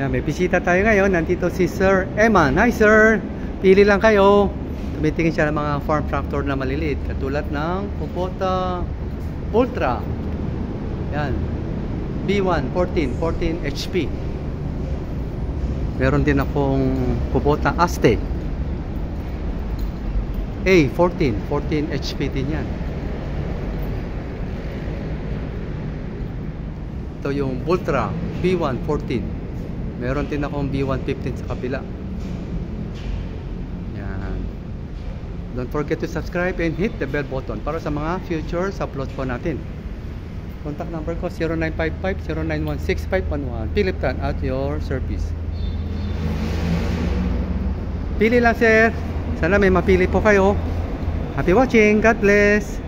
Yan, may bisita tayo ngayon. Nandito si Sir Eman. Hi Sir! Pili lang kayo. Tumitingin siya ng mga farm tractor na maliliit. Katulad ng Kubota Ultra. Yan. B1 14 HP. Meron din akong Kubota Aztec. A14 HP din yan. Ito yung Ultra B1 14. Meron din akong B115 sa kabila. Yan. Don't forget to subscribe and hit the bell button para sa mga future uploads po natin. Contact number ko 0955-091-6511. Philip Tan at your service. Pili lang sir. Sana may mapili po kayo. Happy watching. God bless.